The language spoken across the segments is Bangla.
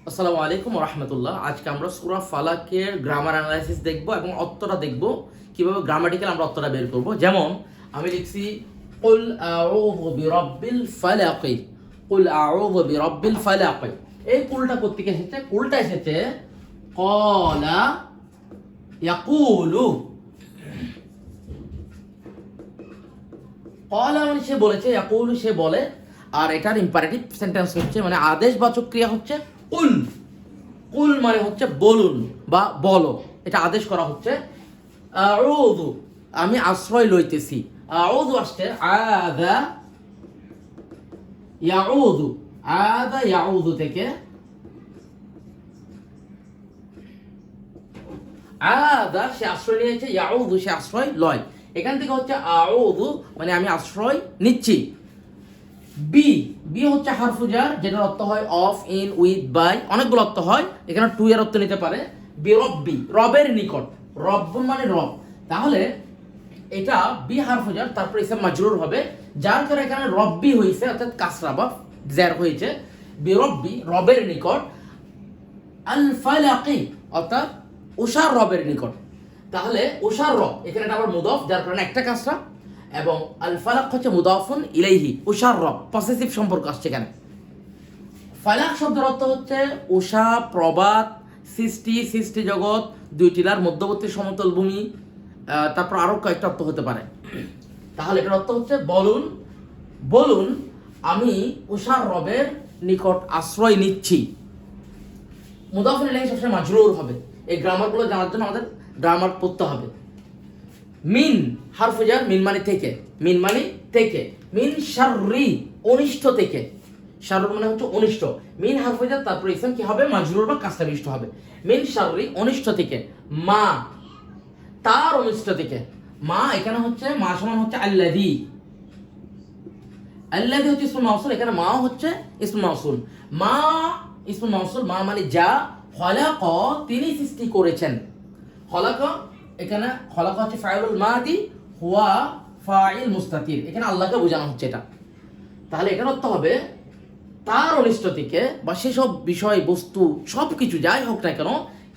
আসসালামু আলাইকুম ওয়া রাহমাতুল্লাহ। আজকে আমরা সূরা ফালাকের গ্রামার অ্যানালাইসিস দেখব এবং অর্থটা দেখব কিভাবে গ্রামাটিক্যাল আমরা অর্থটা বের করব। যেমন আমি লিখছি কুল আউযু বিরাব্বিল ফালাক, কুল আউযু বিরাব্বিল ফালাক। এই কুলটা কোথা থেকে এসেছে? কুলটা এসেছে ক্বালা ইয়াকুলু। ক্বালা মানে সে বলেছে, ইয়াকুলু সে বলে, আর এটার ইম্পারেটিভ সেন্টেন্স হচ্ছে মানে আদেশবাচক ক্রিয়া হচ্ছে কুল। কুল মানে হচ্ছে বলুন বা বলো, এটা আদেশ করা হচ্ছে। আউযু আমি আশ্রয় লইতেছি। আউযু আসছে আযা ইয়াউযু, আযা ইয়াউযু থেকে। আযা সে আশ্রয় নিয়েছে, ইয়াউযু সে আশ্রয় লয়। এখান থেকে হচ্ছে আউযু মানে আমি আশ্রয় নিচ্ছি। বি বি হচ্ছে হারফু জার, যেটার অর্থ হয় অফ, ইন, উইথ, বাই, অনেকগুলো অর্থ হয়। এখানে টু এর অর্থ নিতে পারে। বিরব্বি রবের নিকট, রব মানে রব। তাহলে এটা বি হারফু জার, তারপর ইসম মাজরুর হবে, যার কারণে এখানে রব্বি হয়েছে, অর্থাৎ কাসরা বা জার হয়েছে। বিরব্বি রবের নিকট, আল ফালাকি অর্থাৎ উষার রবের নিকট। তাহলে উষার রব এখানে এটা আবার মুদাফ, যার কারণে একটা কাসরা, এবং আল ফালাক হচ্ছে মুদাফুন ইলাইহি, উষার রব, পসেসিভ সম্পর্ক আসছে এখানে। ফালাক শব্দের অর্থ হচ্ছে উষা, প্রবাদ, সৃষ্টি, সৃষ্টি জগৎ, দুই টিলার মধ্যবর্তী সমতল ভূমি, তারপর আরো কয়েকটা অর্থ হতে পারে। তাহলে এটার অর্থ হচ্ছে বলুন, বলুন আমি উষার রবের নিকট আশ্রয় নিচ্ছি। মুদাফুন ইলাইহি সবসময় মাজরুর হবে। এই গ্রামারগুলো জানার জন্য আমাদের গ্রামার পড়তে হবে। মিন হারফু জার, মিন মানে থেকে, মিন মানে থেকে। মিন শাররি অনিষ্ট থেকে, শারর মানে হচ্ছে অনিষ্ট। মিন হারফু জার, তারপর ইসম কি হবে? মাজরুর বা কাসরা বিশিষ্ট হবে। মিন শাররি অনিষ্ট থেকে, মা তার অনিষ্ট থেকে। মা এখানে হচ্ছে মা সমান হচ্ছে আল্লাযী, আল্লাযী হচ্ছে ইসমুল মাউসুল, এখানে মা হচ্ছে ইসমুল মাউসুল। মা ইসমুল মাউসুল, মা মানে যা, খলাক তিনি সৃষ্টি করেছেন। খলাক এখানে খলাক হচ্ছে ফাইলুল মাদি, হুয়া ফাইল মুস্তাতির, এখানে আল্লাহকে বোঝানো হচ্ছে এটা। তাহলে এটার অর্থ হবে তার অনিষ্ট থেকে, বা সেসব বিষয় বস্তু সব কিছু যাই হোক না কেন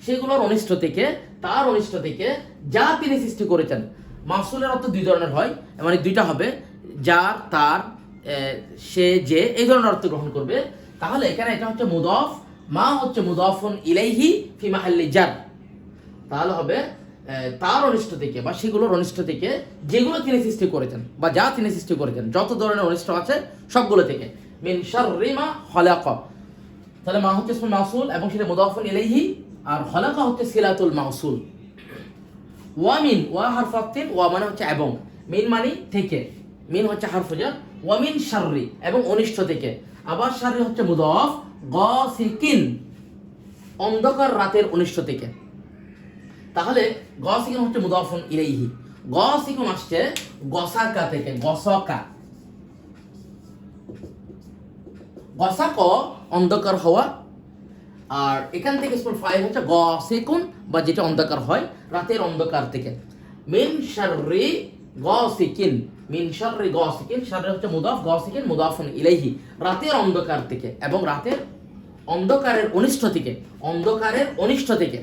সেগুলোর অনিষ্ট থেকে, তার অনিষ্ট থেকে যা তিনি সৃষ্টি করেছেন। মাসুলের অর্থ দুই ধরনের হয়, মানে দুইটা হবে, যার, তার, সে, যে, এই ধরনের অর্থ গ্রহণ করবে। তাহলে এখানে এটা হচ্ছে মুদাফ, মা হচ্ছে মুদাফুন ইলাইহি ফি মাহাল্লি জার। তাহলে হবে তার অনিষ্ট থেকে বা সেগুলোর অনিষ্ট থেকে যেগুলো তিনি সৃষ্টি করেছেন বা যা তিনি সৃষ্টি করেছেন, যত ধরনের অনিষ্ট আছে সবগুলো থেকে। মিন শাররি মা খলাক, তাহলে মা হচ্ছে ইসমুল মাউসুল এবং সেটা মুদাফুন ইলাইহি, আর খলাকা হচ্ছে সিলাতুল মাউসুল। ওয়া মিন, ওয়া হারফু আতফিন, ওয়া মানে হচ্ছে এবং, মিন মানে থেকে, মিন হচ্ছে হারফু জার, ওয়া মিন শাররি এবং অনিষ্ট থেকে। আবার শাররি হচ্ছে মুদাফ, গাসিকিন অন্ধকার রাতের অনিষ্ট থেকে। তাহলে গসিকুন হচ্ছে মুদাফুন ইলাইহি, গসিকুন আসছে গসাকা থেকে, গসকা, গসাক অন্ধকার হওয়া, আর এখান থেকে ইসমুল ফাইল হচ্ছে গসিকুন বা যেটা অন্ধকার হয় রাতের অন্ধকার থেকে। মিন শাররি গসিকিন, মিন শাররি গসিকিন, শাররি হচ্ছে মুদাফ, গসিকিন মুদাফুন ইলাইহি রাতের অন্ধকার থেকে এবং রাতের অন্ধকারের অনিষ্ট থেকে, অন্ধকারের অনিষ্ট থেকে।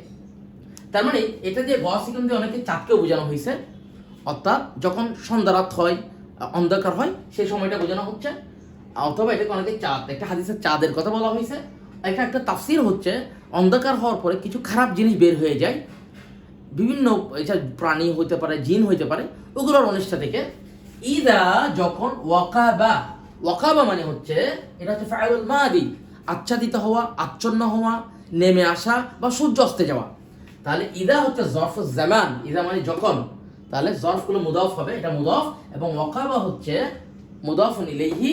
তার মানে এটা দিয়ে গসিকুন দিয়ে অনেকে চাঁদকেও বোঝানো হয়েছে, অর্থাৎ যখন সন্ধ্যা রাত হয়, অন্ধকার হয়, সেই সময়টা বোঝানো হচ্ছে। অথবা এটাকে অনেকে চাঁদ, একটা হাদিসের চাঁদের কথা বলা হয়েছে। এটা একটা তাফসির হচ্ছে অন্ধকার হওয়ার পরে কিছু খারাপ জিনিস বের হয়ে যায়, বিভিন্ন এটা প্রাণী হইতে পারে, জিন হইতে পারে, ওগুলোর অনিষ্ট থেকে। ইদা যখন, ওয়াকাবা, ওয়াকাবা মানে হচ্ছে এটা হচ্ছে ফাইলুল মাদি, আচ্ছাদিত হওয়া, আচ্ছন্ন হওয়া, নেমে আসা বা সূর্য অস্তে যাওয়া। তাহলে ইদা হচ্ছে জরফুজ জামান, ইদা মানে যখন, তাহলে জরফগুলো মুদাফ হবে, এটা মুদাফ, এবং ওয়াকাবা হচ্ছে মুদাফুন ইলাইহি,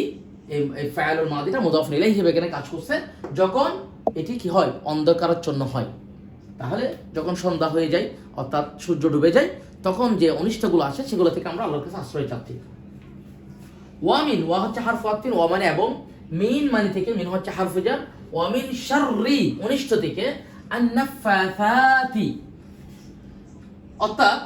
এই ফাইলুল মাদিটা মুদাফুন ইলাইহি হিসেবে এখানে কাজ করছে যখন এটি কি হয়? অন্ধকারাচ্ছন্ন হয়। তাহলে যখন সন্ধ্যা হয়ে যায় অর্থাৎ সূর্য ডুবে যায়, তখন যে অনিষ্টগুলো আসে সেগুলো থেকে আমরা আল্লাহর কাছে আশ্রয় চাচ্ছি। ওয়া মিন, ওয়া হচ্ছে হারফু আতফিন, ওয়া মানে এবং, মিন মানে থেকে, মিন হচ্ছে হারফু জার, ওয়া মিন শাররি অনিষ্ট থেকে, আন-নাফাসাতি অর্থাৎ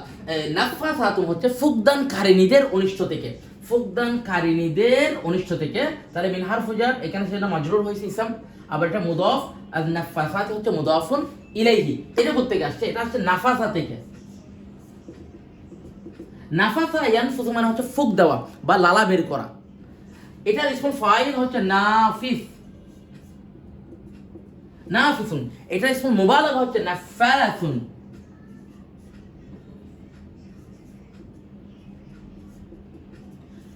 নাফাসাতুন হচ্ছে ফুকদানকারিনীদের অনিষ্ট থেকে। ফুকদানকারিনীদের অনিষ্ট থেকে। তাহলে মিন হারফু জার এখানে সেটা মাজরুর হয়েছে ইসম, আবার এটা মুদাফ, আর নাফাসাত হচ্ছে মুদাফুন ইলাইহি। এটা কোথা থেকে আসছে? এটা আসছে নাফাসা থেকে। নাফাসা ইয়ানফুসু মানে হচ্ছে ফুক দেওয়া বা লালা বের করা। এটার ইসমুল ফাইল হচ্ছে নাফিস, নাফিসুন। এটার ইসমুল মুবালাগা হচ্ছে নাফালাতুন।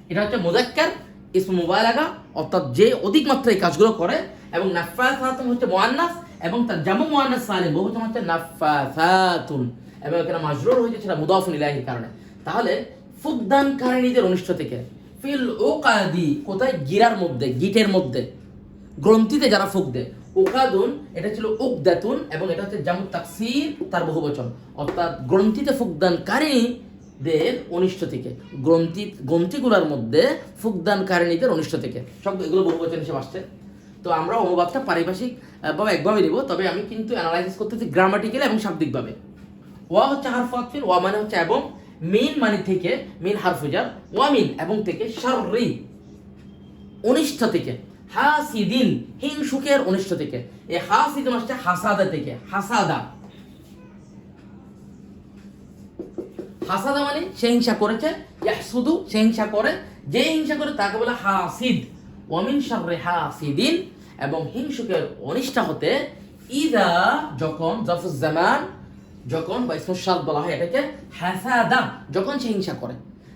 এটা হচ্ছে মুযাক্কার ইসমুল মুবালাগা, অর্থাৎ যে অধিক মাত্রায় কাজগুলো করে, এবং নাফাসাতুন হচ্ছে মুআন্নাস, এবং তার জামু মুআন্নাস সালিম বহুবচন হচ্ছে নাফাসাতুন, এবং এখানে মাজরুর হয়েছে সেটা মুদাফুন ইলাইহির কারণে। তাহলে ফুকদানকারিনীদের অনিষ্ট থেকে। ফিল উকাদি কোথায়? গিরার মধ্যে, গিটের মধ্যে, গ্রন্থিতে যারা ফুক দেয়। উকাদুন এটা ছিল উকদাতুন, এবং এটা হচ্ছে জামু তাকসির তার বহুবচন, অর্থাৎ গ্রন্থিতে ফুকদানকারিনীদের অনিষ্ট থেকে, গ্রন্থিগুলোর মধ্যে ফুকদানকারিনীদের অনিষ্ট থেকে। সব এগুলো বহুবচন হিসেবে আসছে। তো আমরা অনুবাদটা পারিভাষিক ভাবে একভাবে নিব, তবে আমি কিন্তু অ্যানালাইসিস করতেছি গ্রামাটিক্যালি এবং শাব্দিকভাবে। ওয়া হচ্ছে হারফ আতফিন, ওয়া মানে হচ্ছে এবং, মিন মানে থেকে, মিন হারফু জার, ওয়া মিন এবং থেকে, শাররি অনিষ্ট থেকে, হাসিদিন হিংসুকের অনিষ্ট থেকে। এই হাসিদিন হচ্ছে হাসাদা থেকে, হাসাদা। হাসাদা মানে সে হিংসা করেছে, ইয়াহসুদু সে হিংসা করে, যে হিংসা করে তাকে বলে হাসিদ। ওয়া মিন শাররি হাসিদিন এবং হিংসুকের অনিষ্ট হতে, ইদা যখন, জাফুজ জামান যখন, বা ইসমুশ শারত বলা হয় এটাকে, হাসাদা যখন সে হিংসা করে।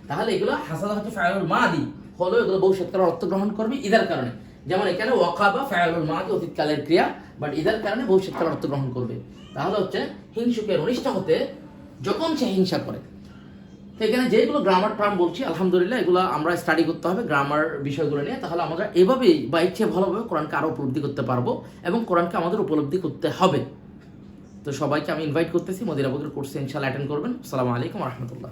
তাহলে এগুলো হাসাদা হচ্ছে ফাইলুল মাদি, হলো এগুলো ভবিষ্যৎকালের অর্থ গ্রহণ করবে ইদার কারণে। যেমন এখানে ওয়াকাবা ফাইলুল মাদি অতীতকালের ক্রিয়া, বাট ইদার কারণে ভবিষ্যৎকালের অর্থ গ্রহণ করবে। তাহলে হচ্ছে হিংসুকের অনিষ্ট হতে যখন সে হিংসা করে। তো এখানে যেগুলো গ্রামার টার্ম বলছি, আলহামদুলিল্লাহ এগুলো আমরা স্টাডি করতে হবে গ্রামার বিষয়গুলো নিয়ে। তাহলে আমরা এভাবেই বা ইচ্ছে ভালোভাবে কোরআনকে আরও উপলব্ধি করতে পারবো, এবং কোরআনকে আমাদের উপলব্ধি করতে হবে। তো সবাইকে আমি ইনভাইট করতেছি মদিনা বকর কোর্সে ইনশাআল্লাহ অ্যাটেন্ড করবেন। আসসালামু আলাইকুম ওয়া রাহমাতুল্লাহ।